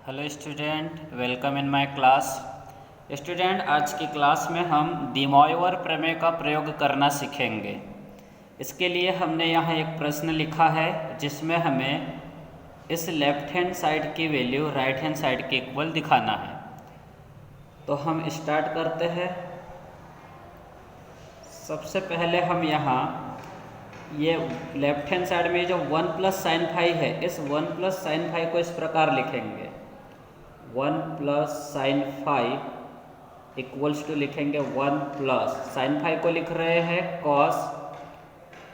Hello student, welcome in my class. Student, आज की class में हम डी मॉयवर प्रमेय का प्रयोग करना सीखेंगे। इसके लिए हमने यहाँ एक प्रश्न लिखा है जिसमें हमें इस लेफ्ट हैंड साइड की वैल्यू राइट हैंड साइड के इक्वल दिखाना है। तो हम स्टार्ट करते हैं। सबसे पहले हम यहाँ ये लेफ्ट हैंड साइड में जो 1 प्लस साइन फाई है, इस 1 प्लस साइन फाई को इस प्रकार लिखेंगे। 1 plus sine phi equals to लिखेंगे 1 प्लस साइन फाई को लिख रहे हैं cos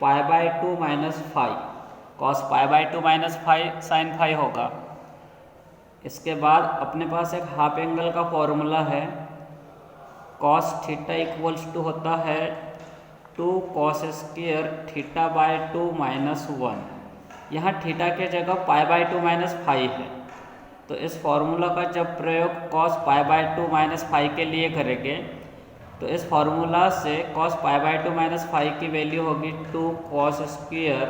pi by 2 minus phi. Cos pi by 2 minus phi sine phi होगा। इसके बाद अपने पास एक हाफ एंगल का फॉर्मूला है। कॉस थीटा इक्वल्स टू होता है 2 cos square theta by 2 minus 1। यहाँ थीटा के जगह पाई बाय 2 माइनस फाई है, तो इस फॉर्मूला का जब प्रयोग cos pi by 2 minus phi के लिए करेंगे तो इस फॉर्मूला से cos pi by 2 minus phi की वैल्यू होगी 2 कॉस स्क्वायर।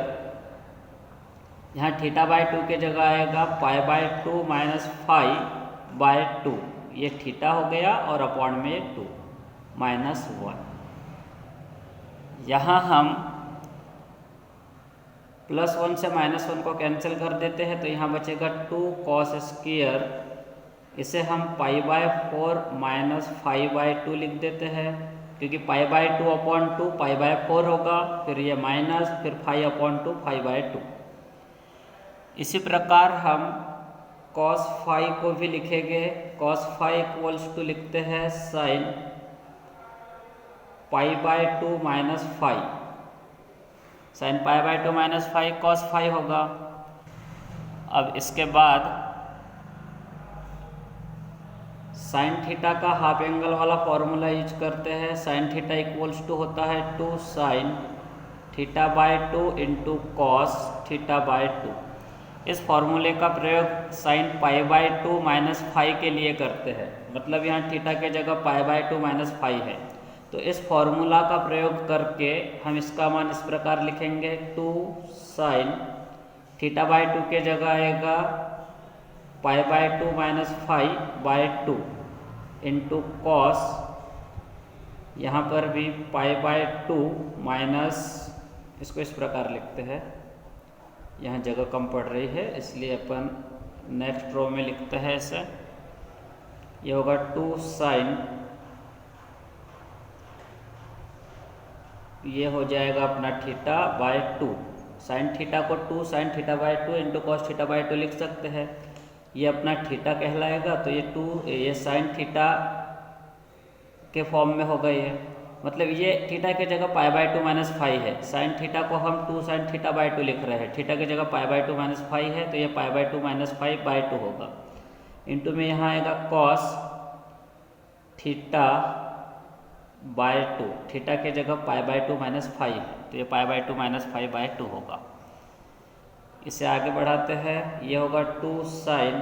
यहाँ थीटा बाय 2 के जगह आएगा pi by 2 minus phi by 2। ये थीटा हो गया और अपॉन में 2 माइनस 1। यहाँ हम प्लस 1 से माइनस 1 को कैंसिल कर देते हैं, तो यहाँ बचेगा 2 कॉस स्क्वायर। इसे हम pi by 4 minus phi by 2 लिख देते हैं, क्योंकि pi by 2 upon 2 pi by 4 होगा, फिर ये माइनस, फिर फाई अपॉन 2 फाई बाय 2। इसी प्रकार हम कॉस फाई को भी लिखेंगे। कॉस फाई इक्वल्स टू लिखते हैं sine pi by 2 minus phi. Sine pi by 2 minus phi cos phi होगा। अब इसके बाद साइन थीटा का हाफ एंगल वाला फॉर्मूला यूज करते हैं। साइन थीटा इक्वल्स टू होता है 2 sine theta by 2 into cos theta by 2। इस फॉर्मूले का प्रयोग sine pi by 2 minus phi के लिए करते हैं। मतलब यहाँ थीटा के जगह पाई बाय 2 माइनस फाई है, तो इस फॉर्मूला का प्रयोग करके हम इसका मान इस प्रकार लिखेंगे 2 साइन थीटा बाय 2 के जगह आएगा pi by 2 minus phi by 2 into cos, यहाँ पर भी पाई बाय 2 माइनस, इसको इस प्रकार लिखते हैं। यहाँ जगह कम पड़ रही है इसलिए अपन नेक्स्ट रो में लिखते हैं इसे। ये होगा 2 साइन, ये हो जाएगा अपना थीटा बाय 2। साइन थीटा को 2 sine theta by 2 into cos theta by 2 लिख सकते हैं। ये अपना थीटा कहलाएगा, तो ये साइन थीटा के फॉर्म में होगा। ये मतलब ये थीटा के जगह पाई बाय 2 माइनस फाई है। साइन थीटा को हम 2 साइन थीटा बाय 2 लिख रहे हैं। थीटा की जगह पाई बाय 2 माइनस फाई है, तो ये pi by 2 minus phi by 2 होगा। इंटू में यहाँ आएगा कॉस थीटा बाय 2। थीटा के जगह पाई बाय 2 माइनस फाई है, तो ये pi by 2 minus phi by 2 होगा। इसे आगे बढ़ाते हैं। ये होगा 2 साइन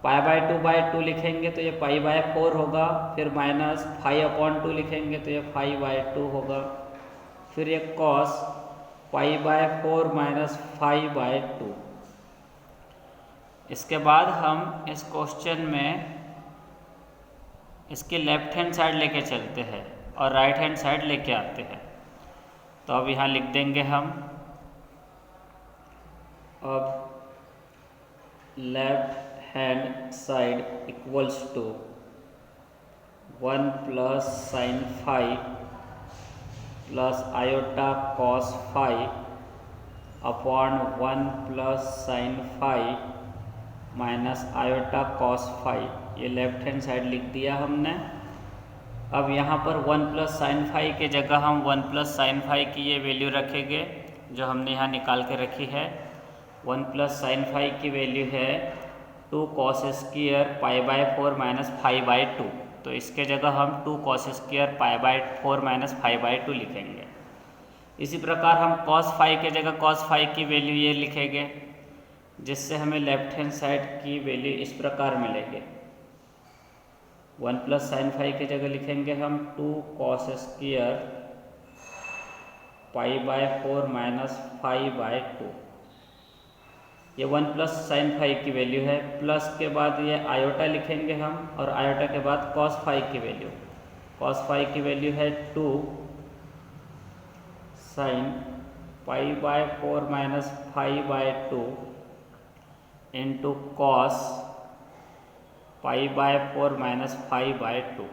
पाई बाय 2 बाय 2 लिखेंगे तो ये पाई बाय 4 होगा। फिर माइनस फाई अपॉन 2 लिखेंगे तो ये फाई बाय 2 होगा। फिर ये cos pi by 4 minus phi by 2। इसके बाद हम इस क्वेश्चन में इसकी लेफ्ट हैंड साइड लेके चलते हैं और राइट हैंड साइड लेके आते हैं। तो अब यहाँ लिख देंगे हम, अब left hand side equals to 1 plus sine phi plus iota cos phi upon 1 plus sine phi minus iota cos phi. ये लेफ्ट हैंड साइड लिख दिया हमने। अब यहाँ पर 1 प्लस साइन फाई के जगह हम 1 प्लस साइन फाई की ये वैल्यू रखेंगे जो हमने यहाँ निकाल के रखी है। 1 प्लस साइन फाई की वैल्यू है 2 cos square pi by 4 minus phi by 2। तो इसके जगह हम 2 cos square pi by 4 minus phi by 2 लिखेंगे। इसी प्रकार हम कॉस फाई के जगह कॉस फाई की वैल्यू ये लिखेंगे, जिससे हमें लेफ्ट हैंड साइड की वैल्यू इस प्रकार मिलेगी। 1 प्लस साइन फाई की जगह लिखेंगे हम 2 cos square pi by 4 minus phi by 2। ये 1 प्लस साइन फाई की वैल्यू है, प्लस के बाद ये आयोटा लिखेंगे हम, और आयोटा के बाद कॉस फाई की वैल्यू। कॉस फाई की वैल्यू है 2 sine pi by 4 minus phi by 2 into cos pi by 4 minus phi by 2।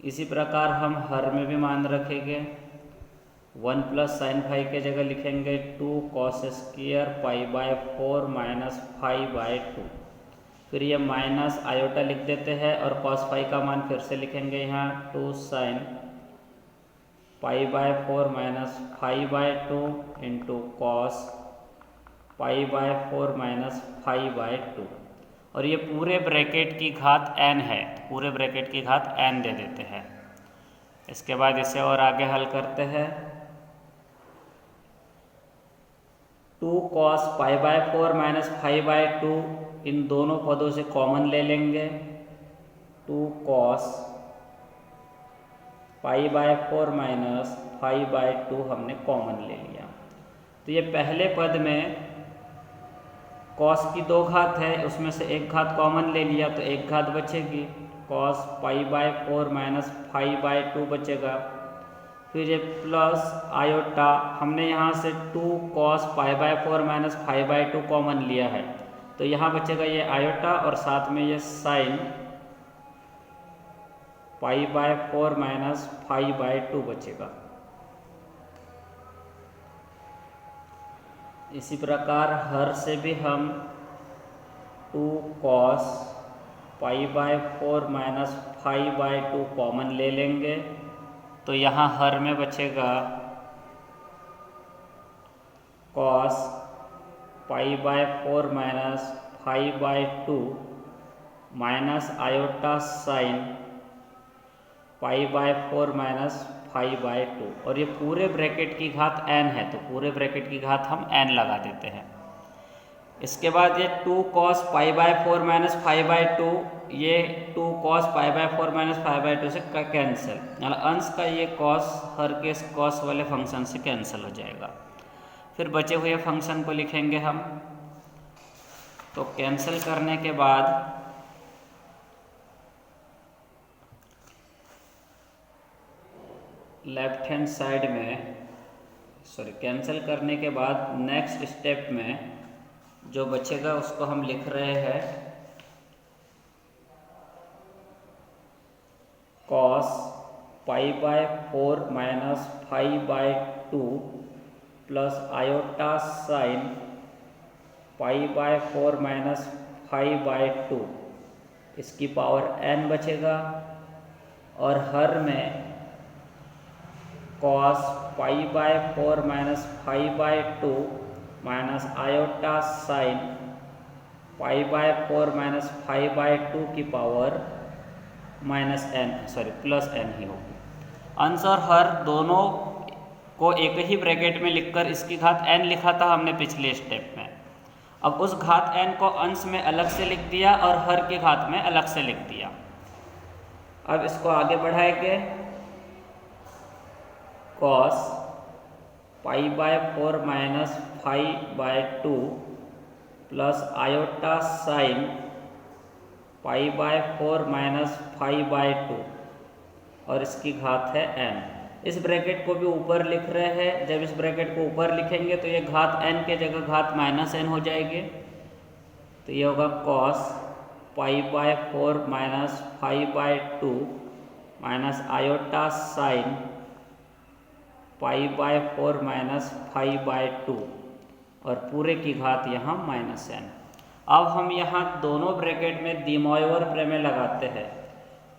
इसी प्रकार हम हर में भी मान रखेंगे। 1 प्लस साइन फाई के जगह लिखेंगे 2 cos square pi by 4 minus phi by 2। फिर ये माइनस आयोटा लिख देते हैं और कॉस फाई का मान फिर से लिखेंगे यहाँ 2 sine pi by 4 minus phi by 2 into cos pi by 4 minus phi by 2। और ये पूरे ब्रैकेट की घात n है, पूरे ब्रैकेट की घात n दे देते हैं। इसके बाद इसे और आगे हल करते हैं। 2 cos pi by 4 minus phi by 2, इन दोनों पदों से कॉमन ले लेंगे। 2 cos pi by 4 minus phi by 2 हमने कॉमन ले लिया। तो ये पहले पद में कॉस की 2 घात है, उसमें से एक घात कॉमन ले लिया तो एक घात बचेगी। Cos pi by 4 minus phi by 2 बचेगा। फिर ये प्लस आयोटा, हमने यहाँ से 2 cos pi by 4 minus phi by 2 common लिया है, तो यहाँ बचेगा ये आयोटा और साथ में ये sine pi by 4 minus phi by 2 बचेगा। इसी प्रकार हर से भी हम 2 cos pi by 4 minus phi by 2 common ले लेंगे, तो यहाँ हर में बचेगा cos pi by 4 minus phi by 2 minus iota sine pi by 4 minus phi by 2। और ये पूरे ब्रैकेट की घात n है, तो पूरे ब्रैकेट की घात हम n लगा देते हैं। इसके बाद ये 2 cos pi by 4 minus phi by 2, ये 2 cos pi by 4 minus phi by 2 से कैंसिल, मतलब अंश का ये कॉस हर के कॉस वाले फंक्शन से कैंसिल हो जाएगा। फिर बचे हुए फंक्शन को लिखेंगे हम। तो कैंसिल करने के बाद लेफ्ट हैंड साइड में, कैंसिल करने के बाद नेक्स्ट स्टेप में जो बचेगा उसको हम लिख रहे हैं cos pi by 4 minus phi by 2 plus iota sine pi by 4 minus phi by 2, इसकी पावर n बचेगा। और हर में cos pi by 4 minus phi by 2 minus iota sine pi by 4 minus phi by 2 की पावर प्लस n ही होगी। अंश और हर दोनों को एक ही ब्रैकेट में लिखकर इसकी घात n लिखा था हमने पिछले स्टेप में। अब उस घात n को अंश में अलग से लिख दिया और हर की घात में अलग से लिख दिया। अब इसको आगे बढ़ाएंगे। Cos pi by 4 minus phi by 2 plus iota sine pi by 4 minus phi by 2 और इसकी घात है n। इस ब्रैकेट को भी ऊपर लिख रहे हैं। जब इस ब्रैकेट को ऊपर लिखेंगे तो ये घात n के जगह घात माइनस n हो जाएगी। तो ये होगा cos pi by 4 minus phi by 2 minus iota sine pi by 4 minus phi by 2 और पूरे की घात यहाँ माइनस n। अब हम यहाँ दोनों ब्रैकेट में डी मोइवर प्रमेय लगाते हैं।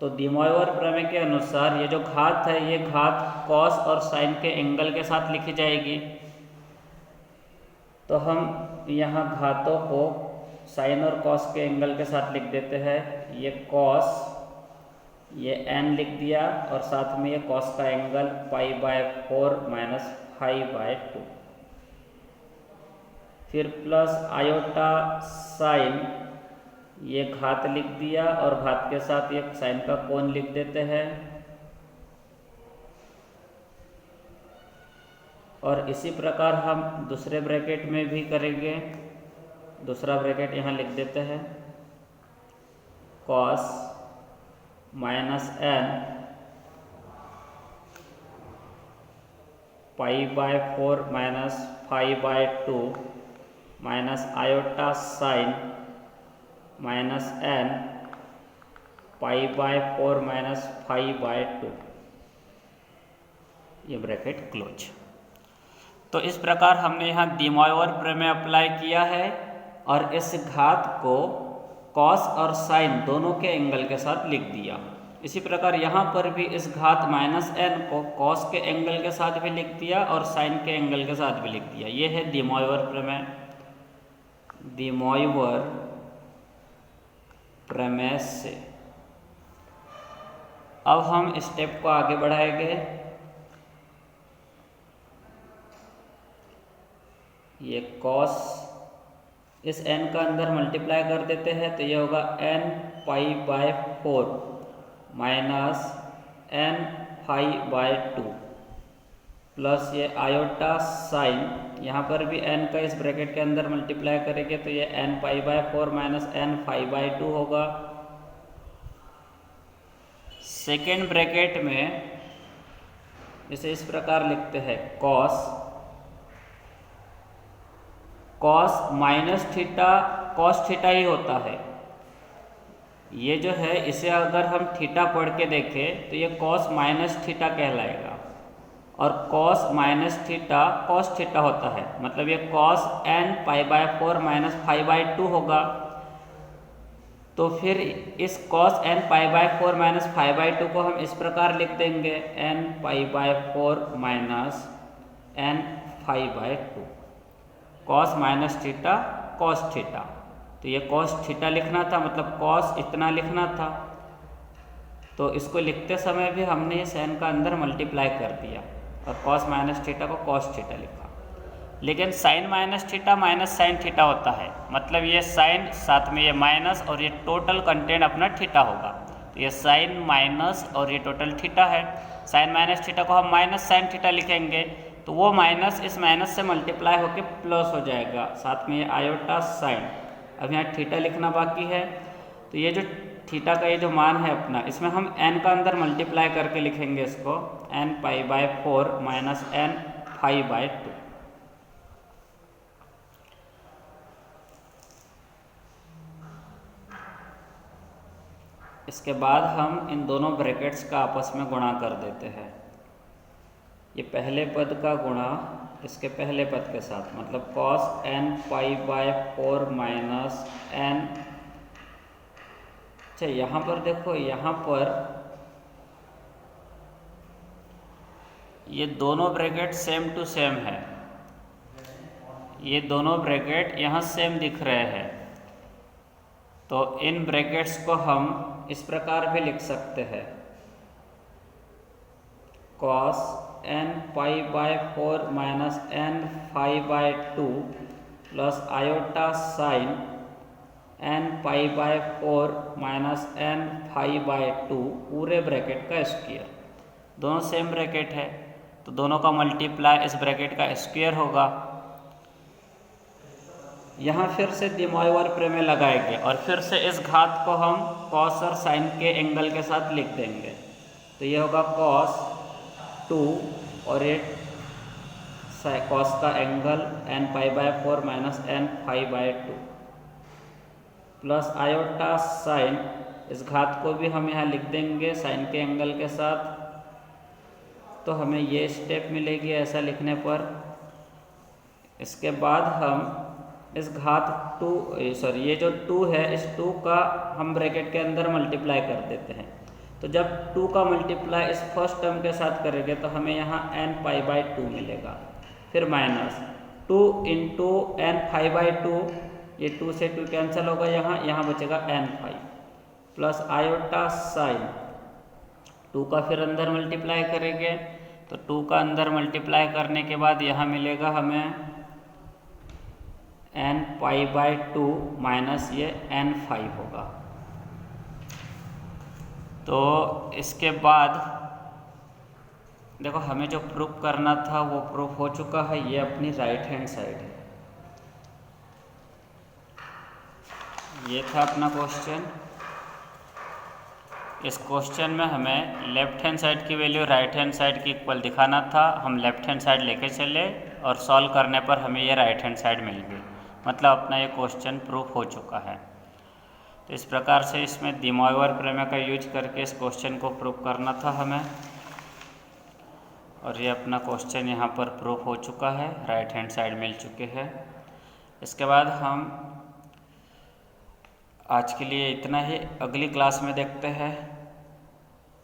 तो डी मोइवर प्रमेय के अनुसार ये जो घात है, ये घात कॉस और साइन के एंगल के साथ लिखी जाएगी। तो हम यहाँ घातों को साइन और कॉस के एंगल के साथ लिख देते हैं। ये कॉस, ये n लिख दिया और साथ में ये कॉस का angle pi by 4 minus phi by 2। फिर प्लस आयोटा साइन, ये घात लिख दिया और घात के साथ ये साइन का कोण लिख देते हैं। और इसी प्रकार हम दूसरे ब्रैकेट में भी करेंगे। दूसरा ब्रैकेट यहाँ लिख देते हैं, cos minus n π/4 minus 5/2 minus iota sine minus n π/4 minus 5/2, ये ब्रैकेट क्लोज। तो इस प्रकार हमने यहाँ de Moivre प्रमेय अप्लाई किया है और इस घात को cos और sin दोनों के एंगल के साथ लिख दिया। इसी प्रकार यहाँ पर भी इस घात माइनस n को cos के एंगल के साथ भी लिख दिया और sin के एंगल के साथ भी लिख दिया। ये है de Moivre प्रमेय। de Moivre प्रमेय से अब हम स्टेप को आगे बढ़ाएंगे। ये cos इस n का अंदर मल्टीप्लाई कर देते हैं तो ये होगा n π/4 माइनस n π/2 प्लस ये आयोटा साइन, यहाँ पर भी n का इस ब्रैकेट के अंदर मल्टीप्लाई करेंगे तो ये n π/4 माइनस n π/2 होगा। सेकेंड ब्रैकेट में इसे इस प्रकार लिखते हैं, cos minus theta cos theta ही होता है। ये जो है इसे अगर हम थीटा पढ़ के देखें तो ये cos माइनस थीटा कहलाएगा और cos minus theta cos theta होता है, मतलब ये cos n π/4 माइनस 5/2 होगा। तो फिर इस cos n π/4 माइनस 5/2 को हम इस प्रकार लिख देंगे, n π/4 minus n 5/2, cos minus theta cos theta. तो ये cos थीटा लिखना था, मतलब cos इतना लिखना था। तो इसको लिखते समय भी हमने इस n का अंदर मल्टीप्लाई कर दिया और cos माइनस थीटा को cos थीटा लिखा। लेकिन sin minus theta minus sin theta होता है, मतलब ये sin साथ में ये माइनस और ये टोटल कंटेंट अपना थीटा होगा। तो ये sin माइनस और ये टोटल थीटा है। sin माइनस थीटा को हम माइनस sin थीटा लिखेंगे तो वो माइनस इस माइनस से मल्टीप्लाई होकर प्लस हो जाएगा, साथ में ये आयोटा साइन। अब यहाँ थीटा लिखना बाकी है, तो ये जो थीटा का ये जो मान है अपना, इसमें हम n का अंदर मल्टीप्लाई करके लिखेंगे इसको, n π/4 माइनस n 5/2। इसके बाद हम इन दोनों ब्रैकेट्स का आपस में गुणा कर देते हैं। ये पहले पद का गुणा इसके पहले पद के साथ, मतलब cos n π/4 माइनस n। अच्छा, यहाँ पर देखो, यहाँ पर ये दोनों ब्रैकेट सेम टू सेम है। ये दोनों ब्रैकेट यहाँ सेम दिख रहे हैं, तो इन ब्रैकेट्स को हम इस प्रकार भी लिख सकते हैं, cos n π/4 minus n 5/2 plus iota sine n π/4 minus n 5/2 पूरे ब्रैकेट का स्क्वायर। दोनों सेम ब्रैकेट है तो दोनों का मल्टीप्लाई इस ब्रैकेट का स्क्वायर होगा। यहाँ फिर से de Moivre प्रमेय लगाएंगे और फिर से इस घात को हम cos और sin के एंगल के साथ लिख देंगे। तो ये होगा cos 2 और ये cos का angle n π/4 minus n 5/2 plus iota sine, इस घात को भी हम यहाँ लिख देंगे sin के एंगल के साथ। तो हमें ये स्टेप मिलेगी ऐसा लिखने पर। इसके बाद हम इस घात ये जो 2 है, इस 2 का हम ब्रैकेट के अंदर मल्टीप्लाई कर देते हैं। तो जब 2 का मल्टीप्लाई इस फर्स्ट टर्म के साथ करेंगे तो हमें यहाँ n π/2 मिलेगा, फिर माइनस 2 इंटू n 5/2, ये 2 से 2 कैंसिल होगा, यहाँ बचेगा n 5 प्लस आयोटा साइन 2 का फिर अंदर मल्टीप्लाई करेंगे तो 2 का अंदर मल्टीप्लाई करने के बाद यहाँ मिलेगा हमें n π/2 माइनस ये n 5 होगा। तो इसके बाद देखो हमें जो प्रूफ करना था वो प्रूफ हो चुका है। ये अपनी राइट हैंड साइड है। ये था अपना क्वेश्चन। इस क्वेश्चन में हमें लेफ्ट हैंड साइड की वैल्यू राइट हैंड साइड की इक्वल दिखाना था। हम लेफ्ट हैंड साइड लेके चले और सॉल्व करने पर हमें ये राइट हैंड साइड मिल गई। मतलब अपना ये क्वेश्चन प्रूफ हो चुका है। तो इस प्रकार से इसमें डी मॉइवर प्रमेय का यूज करके इस क्वेश्चन को प्रूफ करना था हमें। और ये अपना क्वेश्चन यहाँ पर प्रूफ हो चुका है, राइट हैंड साइड मिल चुके हैं। इसके बाद हम आज के लिए इतना ही, अगली क्लास में देखते हैं